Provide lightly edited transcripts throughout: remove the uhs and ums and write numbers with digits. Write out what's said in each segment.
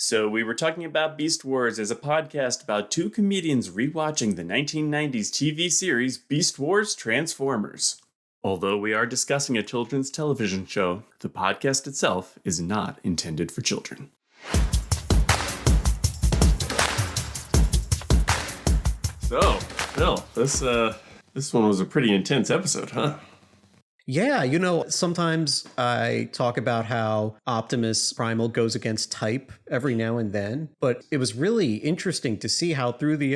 So we were talking about Beast Wars as a podcast about two comedians rewatching the 1990s TV series Beast Wars Transformers. Although we are discussing a children's television show, the podcast itself is not intended for children. So, Phil, this one was a pretty intense episode, huh? Yeah, sometimes I talk about how Optimus Primal goes against type every now and then, but it was really interesting to see how through the...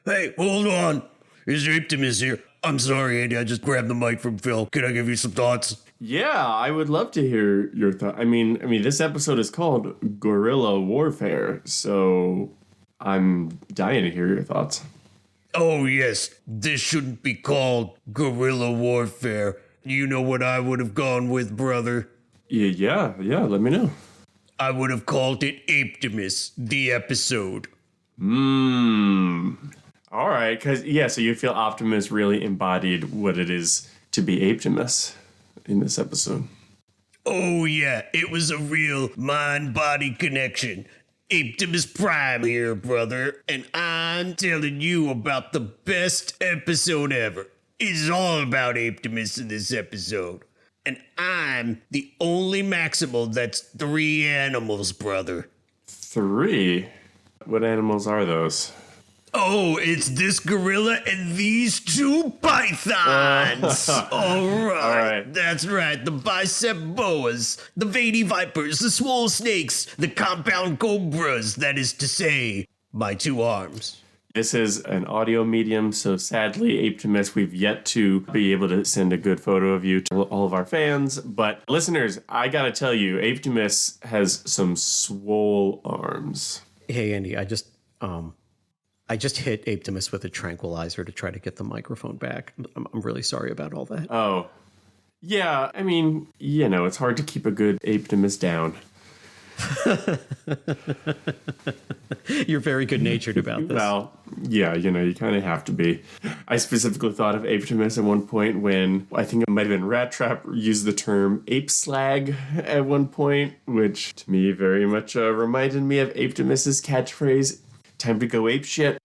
Hey, hold on. Is Optimus here? I'm sorry, Andy, I just grabbed the mic from Phil. Can I give you some thoughts? Yeah, I would love to hear your thoughts. I mean, this episode is called Guerrilla Warfare, so I'm dying to hear your thoughts. Oh, yes. This shouldn't be called guerrilla warfare. You know what I would have gone with, brother? Yeah, let me know. I would have called it Apetimus, the episode. All right, so you feel Optimus really embodied what it is to be Apetimus in this episode. Oh, yeah. It was a real mind-body connection. Optimus Prime here, brother, and I'm telling you about the best episode ever. It's all about Optimus in this episode. And I'm the only Maximal that's 3 animals, brother. 3? What animals are those? Oh, it's this gorilla and these 2 pythons. All right. That's right. The bicep boas, the veiny vipers, the swole snakes, the compound cobras, that is to say, my 2 arms. This is an audio medium, so sadly, Apetimus, we've yet to be able to send a good photo of you to all of our fans. But listeners, I gotta tell you, Apetimus has some swole arms. Hey, Andy, I just hit Aptimus with a tranquilizer to try to get the microphone back. I'm really sorry about all that. Oh. Yeah, it's hard to keep a good Aptimus down. You're very good-natured about this. Well, yeah, you kind of have to be. I specifically thought of Apetimus at one point when, I think it might have been Rat Trap, used the term ape slag at one point, which to me very much reminded me of Apetimus's catchphrase, "Time to go ape shit."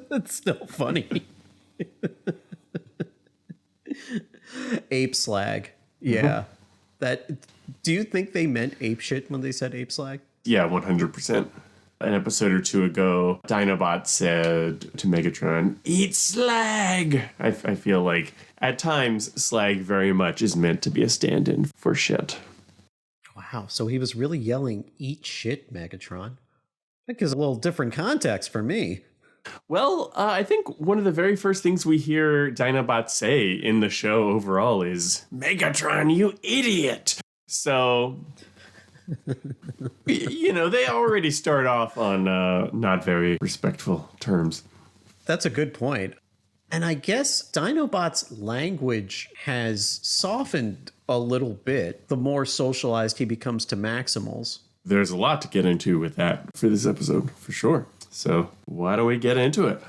That's so funny. Ape slag. Yeah. Do you think they meant ape shit when they said ape slag? Yeah, 100%. An episode or 2 ago, Dinobot said to Megatron, "Eat slag!" I feel like at times slag very much is meant to be a stand-in for shit. Wow, so he was really yelling, "Eat shit, Megatron." That gives a little different context for me. Well, I think one of the very first things we hear Dinobot say in the show overall is, "Megatron, you idiot!" So, they already start off on not very respectful terms. That's a good point. And I guess Dinobot's language has softened a little bit the more socialized he becomes to Maximals. There's a lot to get into with that for this episode, for sure. So why don't we get into it?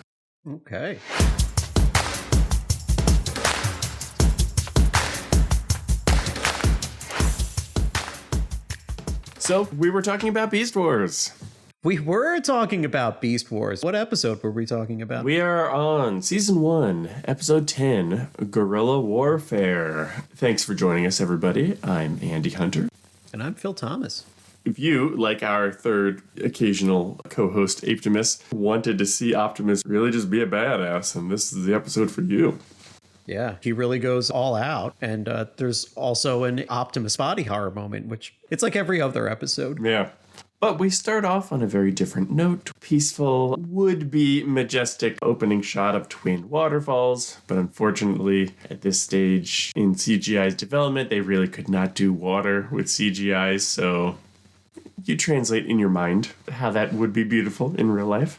Okay. So we were talking about Beast Wars. We were talking about Beast Wars. What episode were we talking about? We are on Season 1, Episode 10, Guerrilla Warfare. Thanks for joining us, everybody. I'm Andy Hunter. And I'm Phil Thomas. If you, like our third occasional co-host, Apetimus, wanted to see Optimus really just be a badass, and this is the episode for you. Yeah, he really goes all out. And there's also an Optimus body horror moment, which it's like every other episode. Yeah. But we start off on a very different note. Peaceful, would-be majestic opening shot of twin waterfalls. But unfortunately, at this stage in CGI's development, they really could not do water with CGI, so you translate in your mind how that would be beautiful in real life.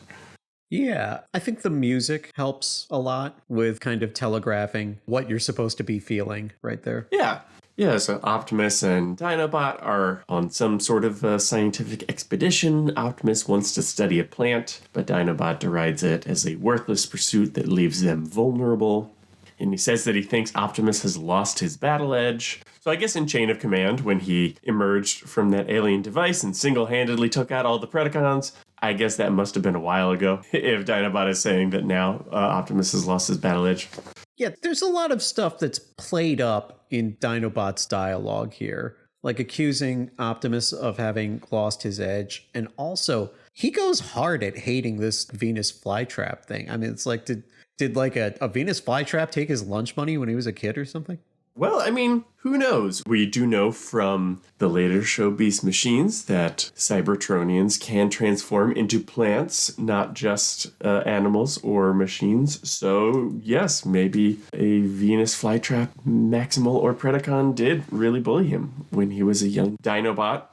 Yeah, I think the music helps a lot with kind of telegraphing what you're supposed to be feeling right there. Yeah, so Optimus and Dinobot are on some sort of scientific expedition. Optimus wants to study a plant, but Dinobot derides it as a worthless pursuit that leaves them vulnerable. And he says that he thinks Optimus has lost his battle edge. So I guess in Chain of Command, when he emerged from that alien device and single-handedly took out all the Predacons, I guess that must have been a while ago, if Dinobot is saying that now Optimus has lost his battle edge. Yeah, there's a lot of stuff that's played up in Dinobot's dialogue here, like accusing Optimus of having lost his edge. And also, he goes hard at hating this Venus flytrap thing. I mean, it's like, did like a Venus flytrap take his lunch money when he was a kid or something? Well, I mean, who knows? We do know from the later show Beast Machines that Cybertronians can transform into plants, not just animals or machines. So, yes, maybe a Venus flytrap Maximal or Predacon did really bully him when he was a young Dinobot.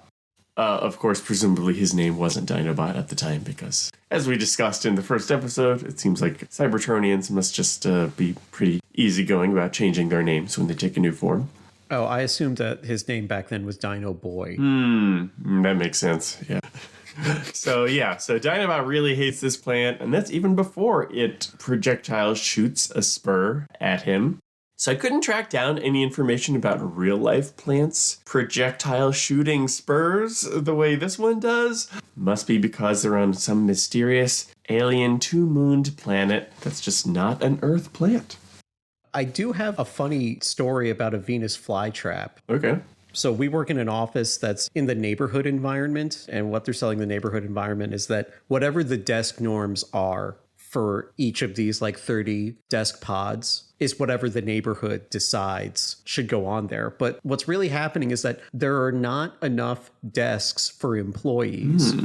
Of course, presumably his name wasn't Dinobot at the time because, as we discussed in the first episode, it seems like Cybertronians must just be pretty easygoing about changing their names when they take a new form. Oh, I assumed that his name back then was Dino Boy. That makes sense, yeah. So Dinobot really hates this plant, and that's even before it projectile shoots a spur at him. So I couldn't track down any information about real-life plants projectile shooting spurs the way this one does. Must be because they're on some mysterious alien two-mooned planet that's just not an Earth plant. I do have a funny story about a Venus flytrap. Okay. So we work in an office that's in the neighborhood environment, and what they're selling the neighborhood environment is that whatever the desk norms are for each of these like 30 desk pods is whatever the neighborhood decides should go on there. But what's really happening is that there are not enough desks for employees.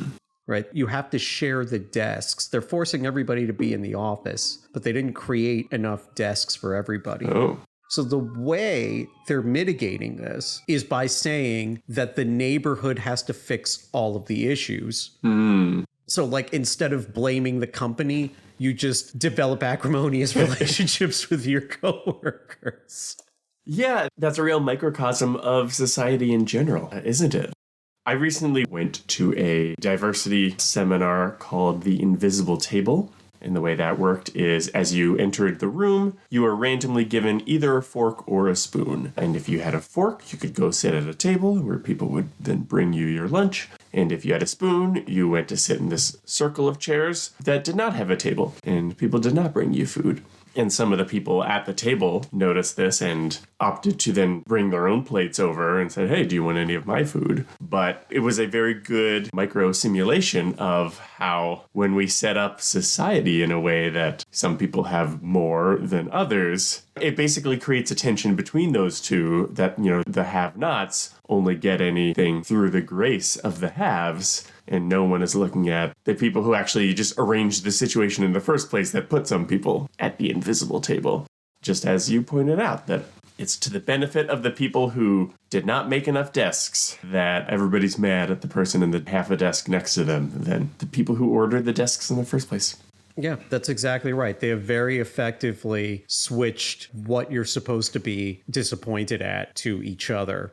Right? You have to share the desks. They're forcing everybody to be in the office, but they didn't create enough desks for everybody. Oh. So the way they're mitigating this is by saying that the neighborhood has to fix all of the issues. So like instead of blaming the company, you just develop acrimonious relationships with your coworkers. Yeah, that's a real microcosm of society in general, isn't it? I recently went to a diversity seminar called The Invisible Table. And the way that worked is as you entered the room, you were randomly given either a fork or a spoon. And if you had a fork, you could go sit at a table where people would then bring you your lunch. And if you had a spoon, you went to sit in this circle of chairs that did not have a table, and people did not bring you food. And some of the people at the table noticed this and opted to then bring their own plates over and said, hey, do you want any of my food? But it was a very good micro simulation of how when we set up society in a way that some people have more than others, it basically creates a tension between those two that, the have-nots only get anything through the grace of the haves. And no one is looking at the people who actually just arranged the situation in the first place that put some people at the invisible table. Just as you pointed out, that it's to the benefit of the people who did not make enough desks that everybody's mad at the person in the half a desk next to them than the people who ordered the desks in the first place. Yeah, that's exactly right. They have very effectively switched what you're supposed to be disappointed at to each other.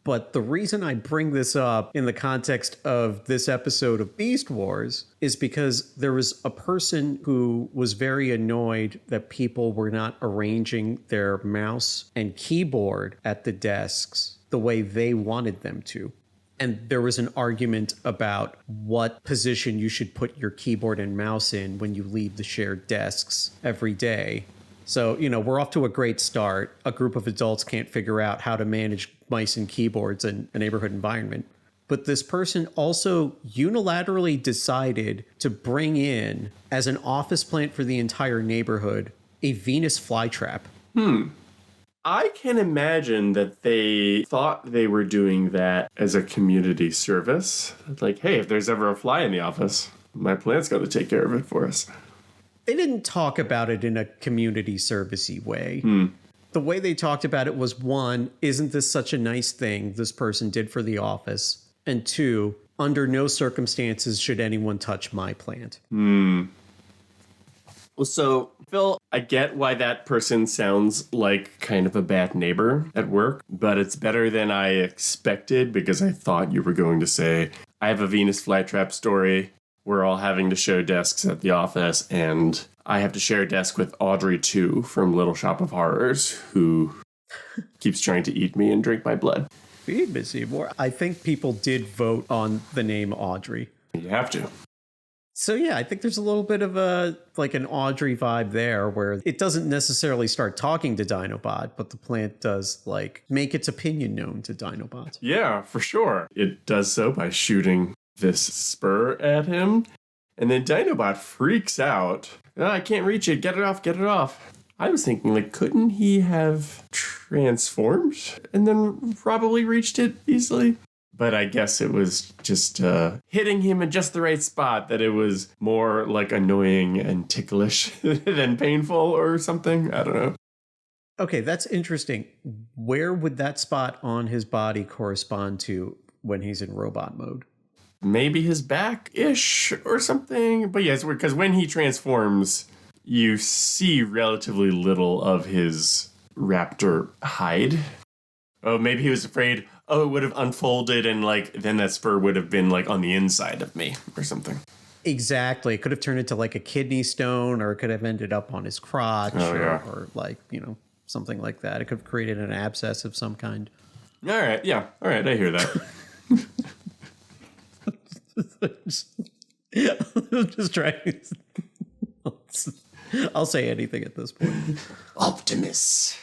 But the reason I bring this up in the context of this episode of Beast Wars is because there was a person who was very annoyed that people were not arranging their mouse and keyboard at the desks the way they wanted them to. And there was an argument about what position you should put your keyboard and mouse in when you leave the shared desks every day. So, we're off to a great start. A group of adults can't figure out how to manage mice and keyboards in a neighborhood environment. But this person also unilaterally decided to bring in, as an office plant for the entire neighborhood, a Venus flytrap. I can imagine that they thought they were doing that as a community service. Like, hey, if there's ever a fly in the office, my plant's going to take care of it for us. They didn't talk about it in a community servicey way. The way they talked about it was, one, isn't this such a nice thing this person did for the office? And two, under no circumstances should anyone touch my plant. Well, so, Phil, I get why that person sounds like kind of a bad neighbor at work, but it's better than I expected because I thought you were going to say, I have a Venus flytrap story. we're all having to share desks at the office, and I have to share a desk with Audrey, too, from Little Shop of Horrors, who keeps trying to eat me and drink my blood. Feed me, Seymour. I think people did vote on the name Audrey. You have to. So yeah, I think there's a little bit of a like an Audrey vibe there where it doesn't necessarily start talking to Dinobot, but the plant does like make its opinion known to Dinobot. Yeah, for sure. It does so by shooting this spur at him. And then Dinobot freaks out. "Oh, I can't reach it. Get it off. Get it off." I was thinking, like, couldn't he have transformed and then probably reached it easily? But I guess it was just hitting him in just the right spot, that it was more like annoying and ticklish than painful or something. I don't know. Okay, that's interesting. Where would that spot on his body correspond to when he's in robot mode? Maybe his back-ish or something. But yeah, it's weird because when he transforms, you see relatively little of his raptor hide. Oh, maybe he was afraid, it would have unfolded and like then that spur would have been like on the inside of me or something. Exactly. It could have turned into like a kidney stone, or it could have ended up on his crotch, or like, something like that. It could have created an abscess of some kind. All right. Yeah. All right. I hear that. I'm just trying. I'll say anything at this point. Optimus,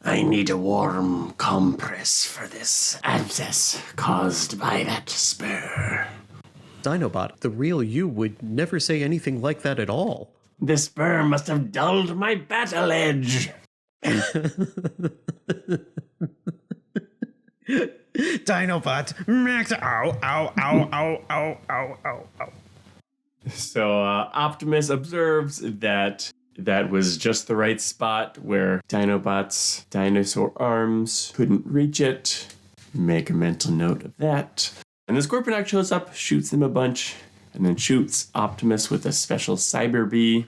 I need a warm compress for this abscess caused by that spur. Dinobot, the real you would never say anything like that at all. The spur must have dulled my battle edge. Dinobot, Max, ow, ow, ow, ow, ow, ow, ow, ow. So Optimus observes that was just the right spot where Dinobot's dinosaur arms couldn't reach it. Make a mental note of that. And the Scorponok shows up, shoots him a bunch, and then shoots Optimus with a special Cyber Bee.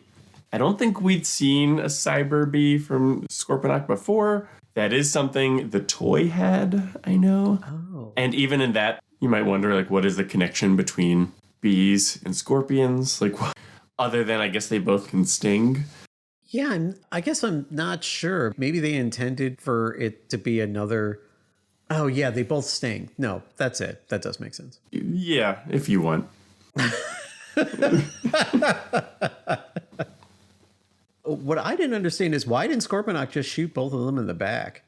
I don't think we'd seen a Cyber Bee from Scorponok before. That is something the toy had, I know. Oh. And even in that, you might wonder, like, what is the connection between bees and scorpions? Like, what? Other than, I guess they both can sting. Yeah, I guess I'm not sure. Maybe they intended for it to be another... Oh, yeah, they both sting. No, that's it. That does make sense. Yeah, if you want. What I didn't understand is why didn't Scorponok just shoot both of them in the back?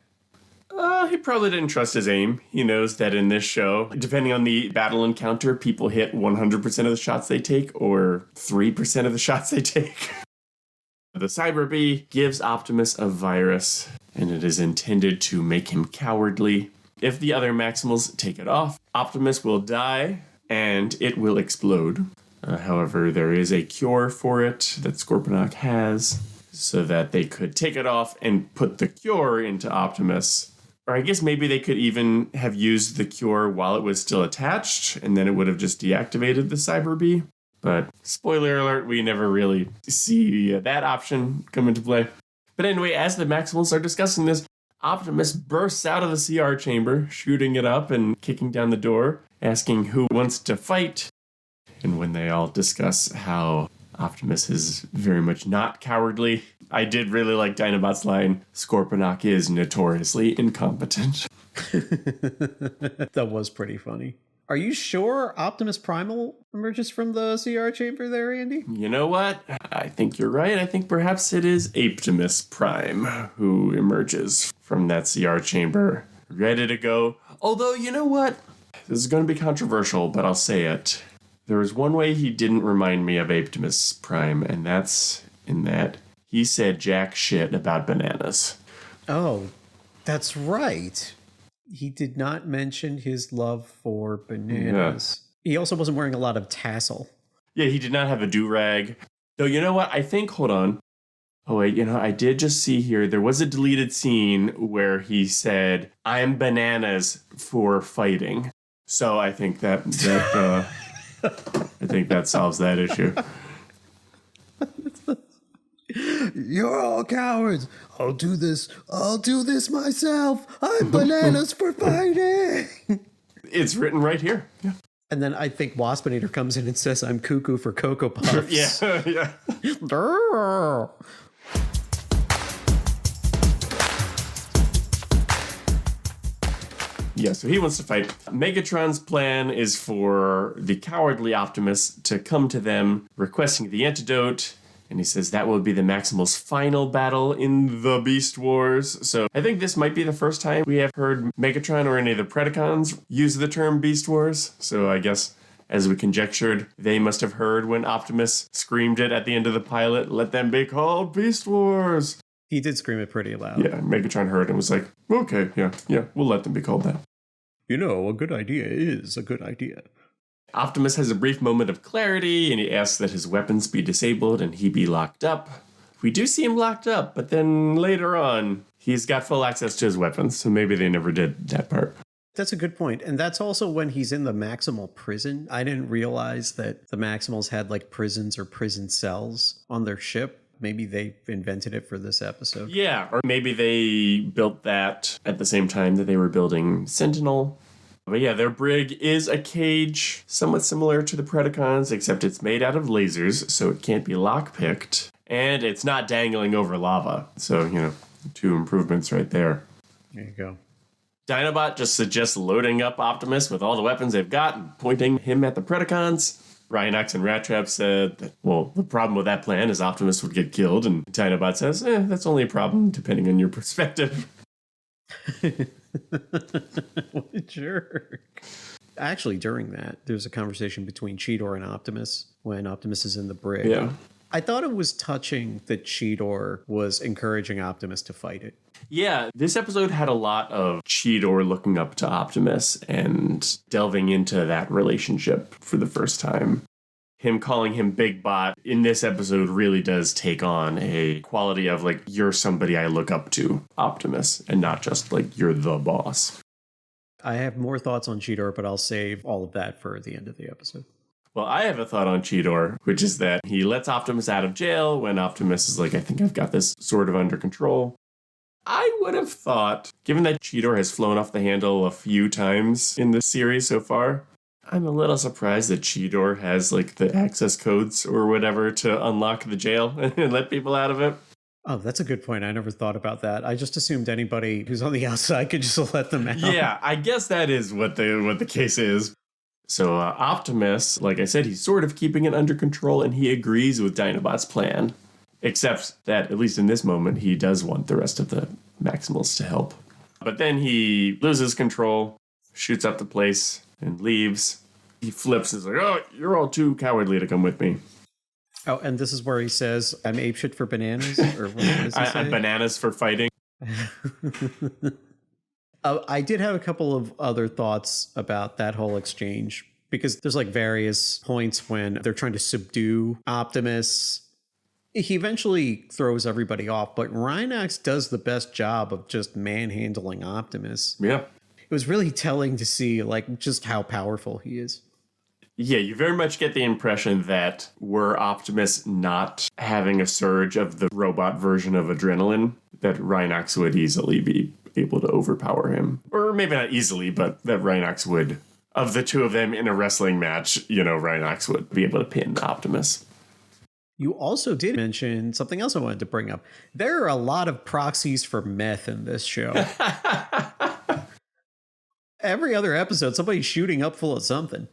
He probably didn't trust his aim. He knows that in this show, depending on the battle encounter, people hit 100% of the shots they take or 3% of the shots they take. The Cyber Bee gives Optimus a virus, and it is intended to make him cowardly. If the other Maximals take it off, Optimus will die, and it will explode. However, there is a cure for it that Scorponok has, so that they could take it off and put the cure into Optimus. Or I guess maybe they could even have used the cure while it was still attached, and then it would have just deactivated the Cyber Bee. But spoiler alert, we never really see that option come into play. But anyway, as the Maximals are discussing this, Optimus bursts out of the CR chamber, shooting it up and kicking down the door, asking who wants to fight. And when they all discuss how Optimus is very much not cowardly, I did really like Dinobot's line, Scorponok is notoriously incompetent. That was pretty funny. Are you sure Optimus Primal emerges from the CR chamber there, Andy? You know what? I think you're right. I think perhaps it is Apetimus Prime who emerges from that CR chamber, ready to go. Although, you know what? This is going to be controversial, but I'll say it. There was one way he didn't remind me of Apetimus Prime, and that's in that he said jack shit about bananas. Oh, that's right. He did not mention his love for bananas. Yeah. He also wasn't wearing a lot of tassel. Yeah, he did not have a do-rag. Though, you know what? I think, hold on. Oh, wait, I did just see here, there was a deleted scene where he said, I'm bananas for fighting. So I think that I think that solves that issue. You're all cowards. I'll do this myself. I'm bananas for fighting. It's written right here. Yeah. And then I think Waspinator comes in and says, I'm cuckoo for Cocoa Puffs. Yeah, yeah. Yeah, so he wants to fight. Megatron's plan is for the cowardly Optimus to come to them requesting the antidote. And he says that will be the Maximals' final battle in the Beast Wars. So I think this might be the first time we have heard Megatron or any of the Predacons use the term Beast Wars. So I guess, as we conjectured, they must have heard when Optimus screamed it at the end of the pilot, let them be called Beast Wars. He did scream it pretty loud. Yeah, Megatron heard and was like, okay, yeah, we'll let them be called that. You know, a good idea is a good idea. Optimus has a brief moment of clarity, and he asks that his weapons be disabled and he be locked up. We do see him locked up, but then later on, he's got full access to his weapons, so maybe they never did that part. That's a good point. And that's also when he's in the Maximal prison. I didn't realize that the Maximals had like prisons or prison cells on their ship. Maybe they invented it for this episode. Yeah, or maybe they built that at the same time that they were building Sentinel. But yeah, their brig is a cage, somewhat similar to the Predacons, except it's made out of lasers, so it can't be lockpicked. And it's not dangling over lava. So, 2 improvements right there. There you go. Dinobot just suggests loading up Optimus with all the weapons they've got and pointing him at the Predacons. Rhinox and Rat Trap said that, well, the problem with that plan is Optimus would get killed, and Dinobot says, that's only a problem depending on your perspective. What a jerk. Actually, during that, there's a conversation between Cheetor and Optimus when Optimus is in the brig. Yeah. I thought it was touching that Cheetor was encouraging Optimus to fight it. Yeah, this episode had a lot of Cheetor looking up to Optimus and delving into that relationship for the first time. Him calling him Big Bot in this episode really does take on a quality of, like, you're somebody I look up to, Optimus, and not just, like, you're the boss. I have more thoughts on Cheetor, but I'll save all of that for the end of the episode. Well, I have a thought on Cheetor, which is that he lets Optimus out of jail when Optimus is like, I think I've got this sort of under control. I would have thought, given that Cheetor has flown off the handle a few times in this series so far, I'm a little surprised that Cheetor has, like, the access codes or whatever to unlock the jail and let people out of it. Oh, that's a good point. I never thought about that. I just assumed anybody who's on the outside could just let them out. Yeah, I guess that is what the case is. So Optimus, like I said, he's sort of keeping it under control, and he agrees with Dinobot's plan. Except that, at least in this moment, he does want the rest of the Maximals to help. But then he loses control, shoots up the place, and leaves. He flips and is like, oh, you're all too cowardly to come with me. Oh, and this is where he says, I'm apeshit for bananas? Or what does he say? I'm bananas for fighting. I did have a couple of other thoughts about that whole exchange, because there's like various points when they're trying to subdue Optimus. He eventually throws everybody off, but Rhinox does the best job of just manhandling Optimus. Yeah. It was really telling to see like just how powerful he is. Yeah, you very much get the impression that were Optimus not having a surge of the robot version of adrenaline, that Rhinox would easily be able to overpower him. Or maybe not easily, but that Rhinox would, of the two of them in a wrestling match, Rhinox would be able to pin Optimus. You also did mention something else I wanted to bring up. There are a lot of proxies for meth in this show. Every other episode, somebody's shooting up full of something.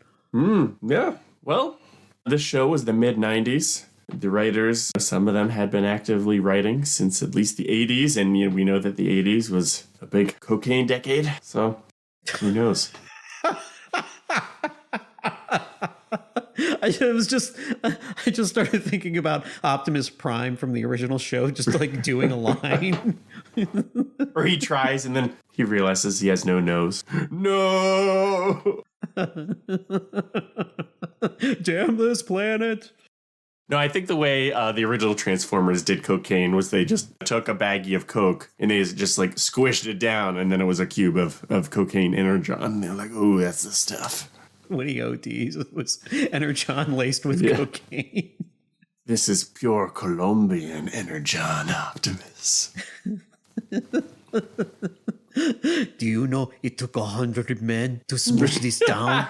Yeah. Well, this show was the mid-90s. The writers, some of them had been actively writing since at least the 80s, and we know that the 80s was a big cocaine decade, so who knows? I just started thinking about Optimus Prime from the original show, just like doing a line. Or he tries and then he realizes he has no nose. No! Damn this planet. No, I think the way the original Transformers did cocaine was they just took a baggie of coke and they just like squished it down, and then it was a cube of cocaine energon. And they're like, ooh, that's the stuff. When he ODs, it was energon laced with cocaine. This is pure Colombian energon, Optimus. Do you know it took 100 men to smash this down?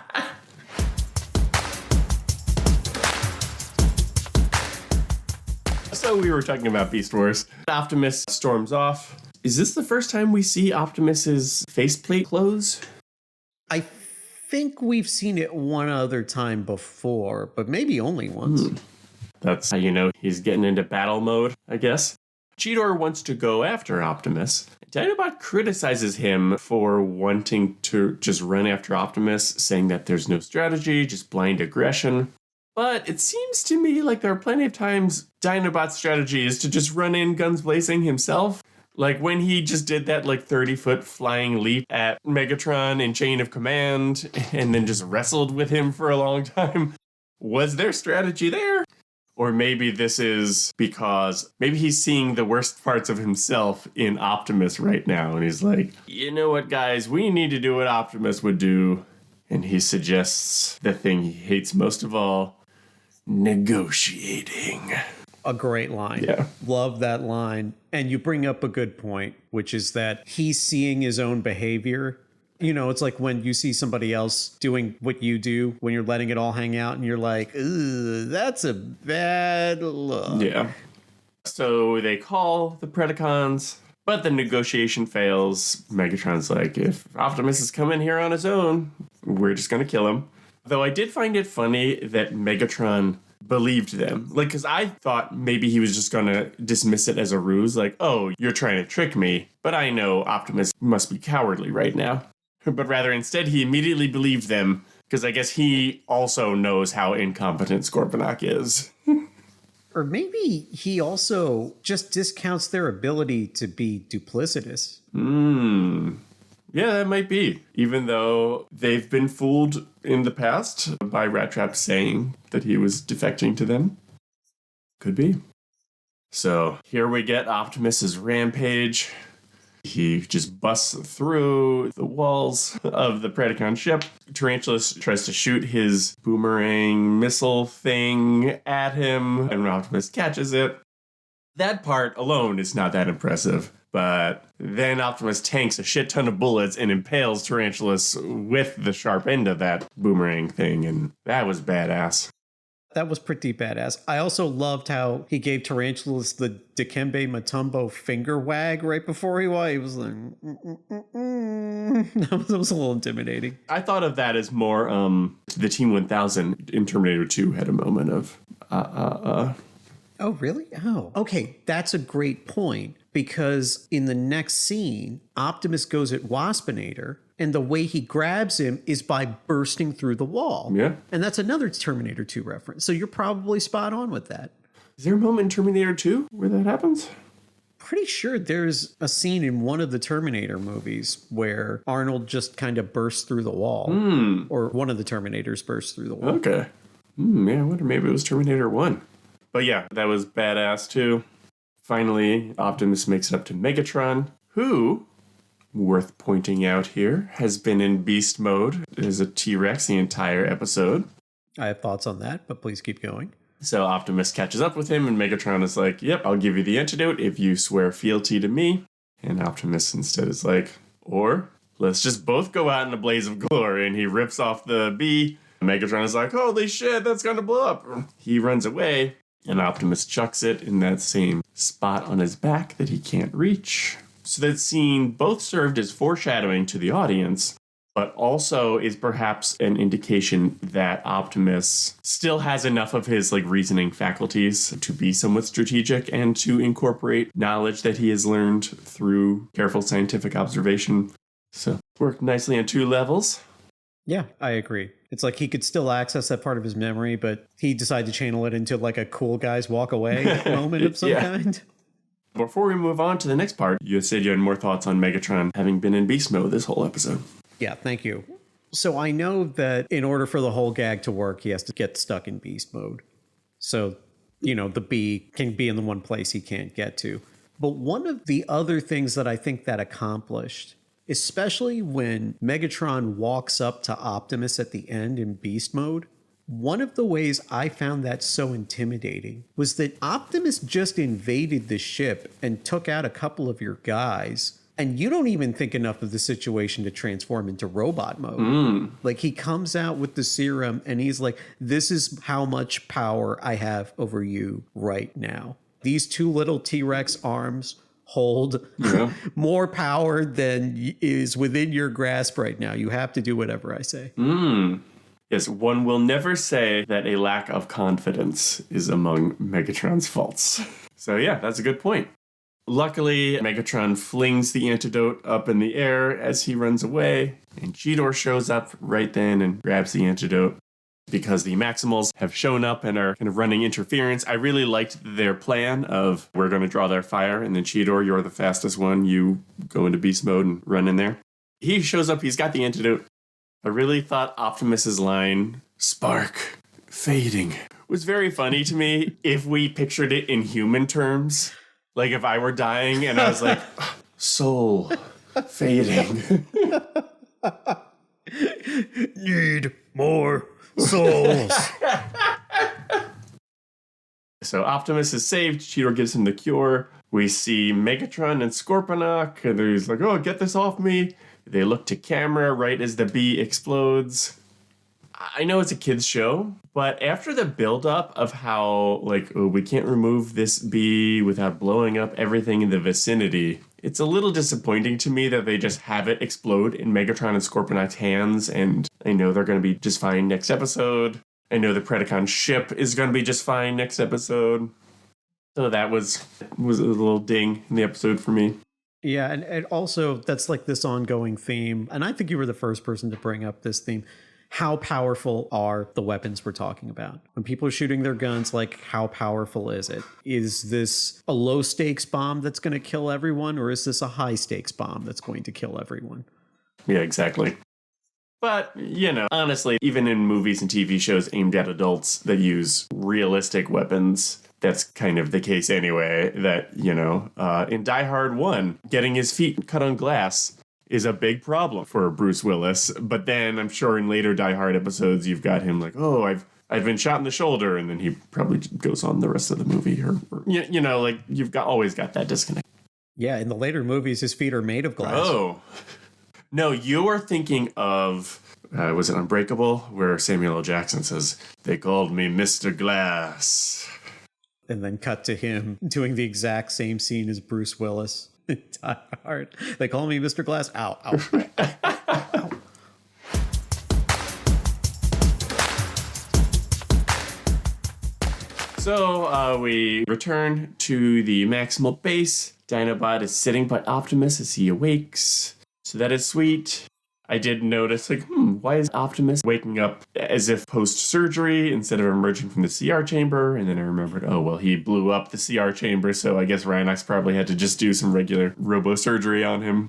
So we were talking about Beast Wars. Optimus storms off. Is this the first time we see Optimus's faceplate close? I think we've seen it one other time before, but maybe only once. That's how you know he's getting into battle mode, I guess. Cheetor wants to go after Optimus. Dinobot criticizes him for wanting to just run after Optimus, saying that there's no strategy, just blind aggression. But it seems to me like there are plenty of times Dinobot's strategy is to just run in guns blazing himself. Like when he just did that 30-foot flying leap at Megatron in Chain of Command and then just wrestled with him for a long time. Was there strategy there? Or maybe this is because maybe he's seeing the worst parts of himself in Optimus right now. And he's like, you know what, guys, we need to do what Optimus would do. And he suggests the thing he hates most of all, negotiating. A great line. Yeah. Love that line. And you bring up a good point, which is that he's seeing his own behavior. You know, it's like when you see somebody else doing what you do, when you're letting it all hang out and you're like, ooh, that's a bad look. Yeah. So they call the Predacons, but the negotiation fails. Megatron's like, if Optimus is coming here on his own, we're just going to kill him. Though I did find it funny that Megatron believed them. Because I thought maybe he was just going to dismiss it as a ruse. Like, oh, you're trying to trick me. But I know Optimus must be cowardly right now. But rather, instead, he immediately believed them. Because I guess he also knows how incompetent Scorponok is. Or maybe he also just discounts their ability to be duplicitous. Yeah, that might be. Even though they've been fooled in the past by Rat Trap saying that he was defecting to them. Could be. So here we get Optimus's rampage. He just busts through the walls of the Predacon ship. Tarantulas tries to shoot his boomerang missile thing at him, and Optimus catches it. That part alone is not that impressive. But then Optimus tanks a shit ton of bullets and impales Tarantulas with the sharp end of that boomerang thing, and that was badass. That was pretty badass. I also loved how he gave Tarantulas the Dikembe Mutombo finger wag right before he was. He was like, That was a little intimidating. I thought of that as more the Team 1000 in Terminator 2 had a moment of Oh, really? Oh, okay. That's a great point. Because in the next scene, Optimus goes at Waspinator, and the way he grabs him is by bursting through the wall. Yeah. And that's another Terminator 2 reference. So you're probably spot on with that. Is there a moment in Terminator 2 where that happens? Pretty sure there's a scene in one of the Terminator movies where Arnold just kind of bursts through the wall. Or one of the Terminators bursts through the wall. Okay. Yeah, I wonder, maybe it was Terminator 1. But yeah, that was badass too. Finally, Optimus makes it up to Megatron, who, worth pointing out here, has been in beast mode as a T-Rex the entire episode. I have thoughts on that, but please keep going. So Optimus catches up with him, and Megatron is like, yep, I'll give you the antidote if you swear fealty to me. And Optimus instead is like, or let's just both go out in a blaze of glory. And he rips off the bee. Megatron is like, holy shit, that's gonna blow up. He runs away. And Optimus chucks it in that same spot on his back that he can't reach. So that scene both served as foreshadowing to the audience, but also is perhaps an indication that Optimus still has enough of his reasoning faculties to be somewhat strategic and to incorporate knowledge that he has learned through careful scientific observation. So worked nicely on two levels. Yeah, I agree. It's like he could still access that part of his memory, but he decided to channel it into a cool guys walk away moment of some kind. Before we move on to the next part, you said you had more thoughts on Megatron having been in beast mode this whole episode. Yeah, thank you. So I know that in order for the whole gag to work, he has to get stuck in beast mode. So, the bee can be in the one place he can't get to. But one of the other things that I think that accomplished, especially when Megatron walks up to Optimus at the end in beast mode, one of the ways I found that so intimidating was that Optimus just invaded the ship and took out a couple of your guys, and you don't even think enough of the situation to transform into robot mode. He comes out with the serum and he's like, this is how much power I have over you right now. These two little T-Rex arms hold more power than is within your grasp right now. You have to do whatever I say. Yes, one will never say that a lack of confidence is among Megatron's faults. So yeah, that's a good point. Luckily, Megatron flings the antidote up in the air as he runs away, and Cheetor shows up right then and grabs the antidote. Because the Maximals have shown up and are kind of running interference, I really liked their plan of, we're going to draw their fire, and then Cheetor, you're the fastest one, you go into beast mode and run in there. He shows up, he's got the antidote. I really thought Optimus's line, spark, fading, was very funny to me if we pictured it in human terms. Like if I were dying and I was like, soul, fading. Need more souls. So Optimus is saved. Cheetor gives him the cure. We see Megatron and Scorponok, and he's like, oh, get this off me. They look to camera right as the bee explodes. I know it's a kid's show, but after the buildup of how, like, oh, we can't remove this bee without blowing up everything in the vicinity, it's a little disappointing to me that they just have it explode in Megatron and Scorponok's hands, and I know they're going to be just fine next episode. I know the Predacon ship is going to be just fine next episode. So that was a little ding in the episode for me. Yeah, and also that's like this ongoing theme, and I think you were the first person to bring up this theme. How powerful are the weapons we're talking about? When people are shooting their guns, like, how powerful is it? Is this a low stakes bomb that's going to kill everyone, or is this a high stakes bomb that's going to kill everyone? Yeah, exactly. But, you know, honestly, even in movies and TV shows aimed at adults that use realistic weapons, that's kind of the case anyway. That, you know, in Die Hard 1, getting his feet cut on glass is a big problem for Bruce Willis. But then I'm sure in later Die Hard episodes, you've got him like, oh, I've been shot in the shoulder. And then he probably goes on the rest of the movie. Or you know, like you've always got that disconnect. Yeah, in the later movies, his feet are made of glass. Oh, no, you are thinking of, was it Unbreakable? Where Samuel L. Jackson says, they called me Mr. Glass. And then cut to him doing the exact same scene as Bruce Willis. Die Hard. They call me Mr. Glass. Ow, ow. Ow. So we return to the Maximal base. Dinobot is sitting by Optimus as he awakes. So that is sweet. I did notice, like, why is Optimus waking up as if post-surgery instead of emerging from the CR chamber? And then I remembered, oh, well, he blew up the CR chamber, so I guess Rhinox probably had to just do some regular robo-surgery on him.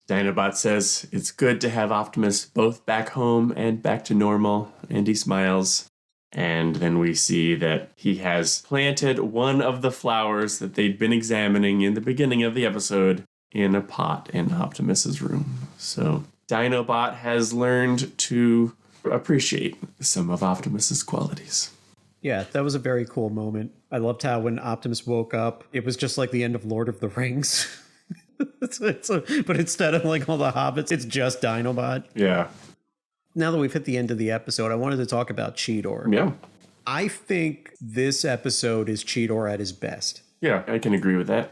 Dinobot says it's good to have Optimus both back home and back to normal, and he smiles. And then we see that he has planted one of the flowers that they'd been examining in the beginning of the episode in a pot in Optimus's room. So Dinobot has learned to appreciate some of Optimus's qualities. Yeah, that was a very cool moment. I loved how when Optimus woke up, it was just like the end of Lord of the Rings. But instead of like all the hobbits, it's just Dinobot. Yeah. Now that we've hit the end of the episode, I wanted to talk about Cheetor. Yeah. I think this episode is Cheetor at his best. Yeah, I can agree with that.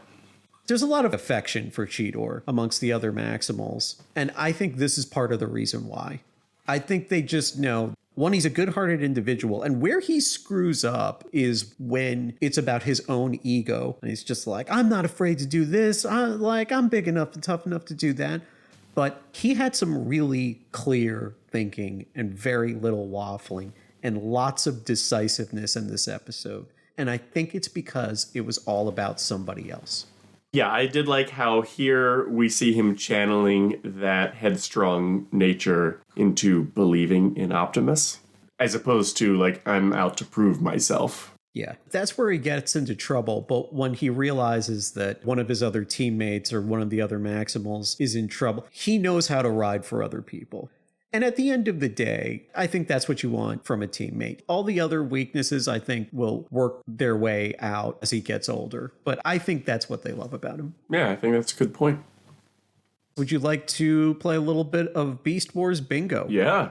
There's a lot of affection for Cheetor amongst the other Maximals, and I think this is part of the reason why. I think they just know, one, he's a good-hearted individual, and where he screws up is when it's about his own ego, and he's just like, I'm not afraid to do this, I'm big enough and tough enough to do that. But he had some really clear thinking and very little waffling and lots of decisiveness in this episode, and I think it's because it was all about somebody else. Yeah, I did like how here we see him channeling that headstrong nature into believing in Optimus, as opposed to, like, I'm out to prove myself. Yeah, that's where he gets into trouble. But when he realizes that one of his other teammates or one of the other Maximals is in trouble, he knows how to ride for other people. And at the end of the day, I think that's what you want from a teammate. All the other weaknesses, I think, will work their way out as he gets older. But I think that's what they love about him. Yeah, I think that's a good point. Would you like to play a little bit of Beast Wars Bingo? Yeah.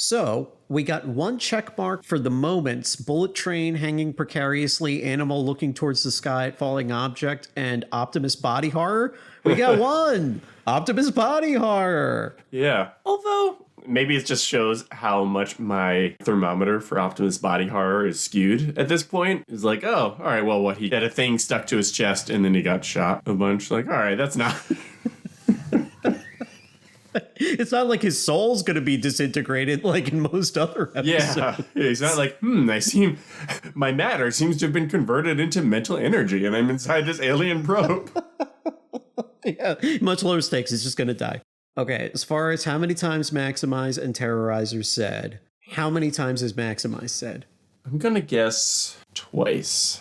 So we got one check mark for the moments: bullet train hanging precariously, animal looking towards the sky at falling object, and Optimus body horror. We got one Optimus body horror. Yeah. Although maybe it just shows how much my thermometer for Optimus body horror is skewed at this point. It's like, oh, all right, well, what, he had a thing stuck to his chest and then he got shot a bunch. Like, all right, that's not... It's not like his soul's going to be disintegrated like in most other episodes. Yeah, it's not like, my matter seems to have been converted into mental energy and I'm inside this alien probe. Yeah, much lower stakes. He's just going to die. Okay, as far as how many times Maximize and Terrorizer said, how many times has Maximize said? I'm going to guess twice.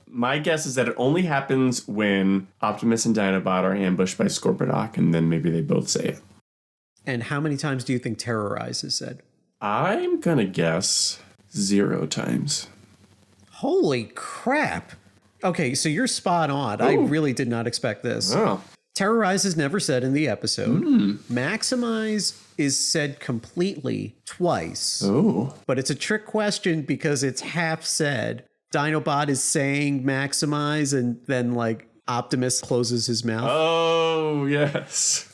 My guess is that it only happens when Optimus and Dinobot are ambushed by Scorponok, and then maybe they both say it. And how many times do you think Terrorize has said? I'm going to guess 0 times. Holy crap. Okay, so you're spot on. Ooh. I really did not expect this. Oh. Terrorize is never said in the episode. Maximize is said completely twice. Oh. But it's a trick question because it's half said. Dinobot is saying Maximize and then like Optimus closes his mouth. Oh, yes.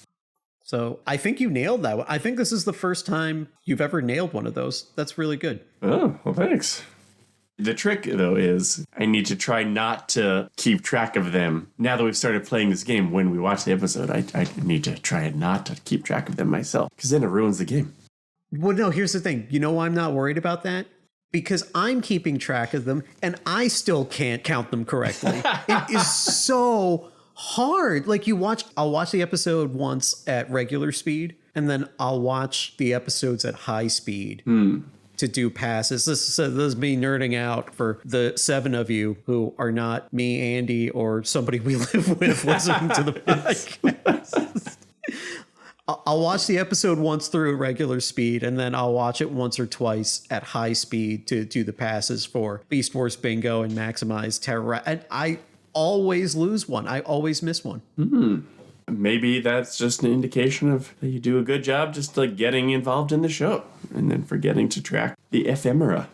So I think you nailed that one. I think this is the first time you've ever nailed one of those. That's really good. Oh, well, thanks. The trick, though, is I need to try not to keep track of them. Now that we've started playing this game, when we watch the episode, I need to try not to keep track of them myself, because then it ruins the game. Well, no, here's the thing. You know why I'm not worried about that? Because I'm keeping track of them, and I still can't count them correctly. It is so hard. Like I'll watch the episode once at regular speed, and then I'll watch the episodes at high speed. To do passes. This is me nerding out for the 7 of you who are not me, Andy, or somebody we live with listening to the podcast. I'll watch the episode once through regular speed, and then I'll watch it once or twice at high speed to do the passes for Beast Wars Bingo and Maximize Terror. And I always lose one. I always miss one. Maybe that's just an indication of that you do a good job just like getting involved in the show and then forgetting to track the ephemera.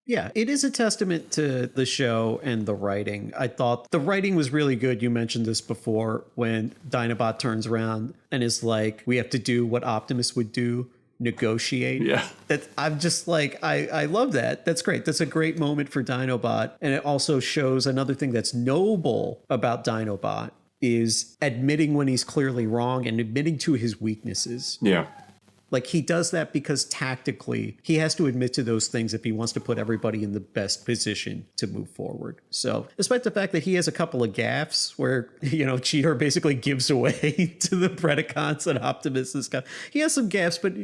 Yeah, it is a testament to the show and the writing. I thought the writing was really good. You mentioned this before when Dinobot turns around and is like, we have to do what Optimus would do, negotiate. Yeah. I'm just like, I love that. That's great. That's a great moment for Dinobot. And it also shows another thing that's noble about Dinobot is admitting when he's clearly wrong and admitting to his weaknesses. Yeah. Like he does that because tactically he has to admit to those things if he wants to put everybody in the best position to move forward. So despite the fact that he has a couple of gaffes where, Cheetor basically gives away to the Predacons and Optimus and stuff, he has some gaffes, but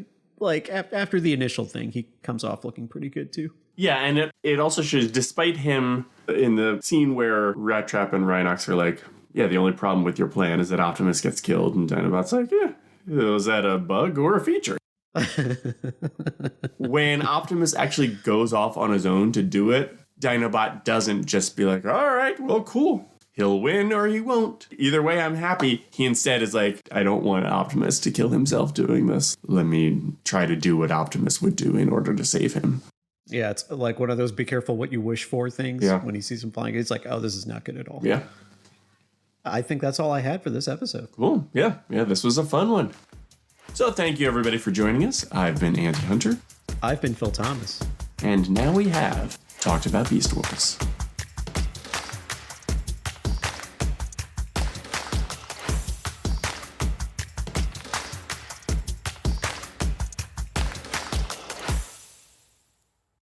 like after the initial thing, he comes off looking pretty good too. Yeah, and it also shows, despite him in the scene where Rat Trap and Rhinox are like, yeah, the only problem with your plan is that Optimus gets killed, and Dinobot's like, yeah, was that a bug or a feature? When Optimus actually goes off on his own to do it, Dinobot doesn't just be like, all right, well, cool. He'll win or he won't. Either way, I'm happy. He instead is like, I don't want Optimus to kill himself doing this. Let me try to do what Optimus would do in order to save him. Yeah, it's like one of those be careful what you wish for things. Yeah. When he sees him flying, it's like, oh, this is not good at all. Yeah. I think that's all I had for this episode. Cool. Yeah, this was a fun one. So thank you, everybody, for joining us. I've been Andy Hunter. I've been Phil Thomas. And now we have talked about Beast Wars.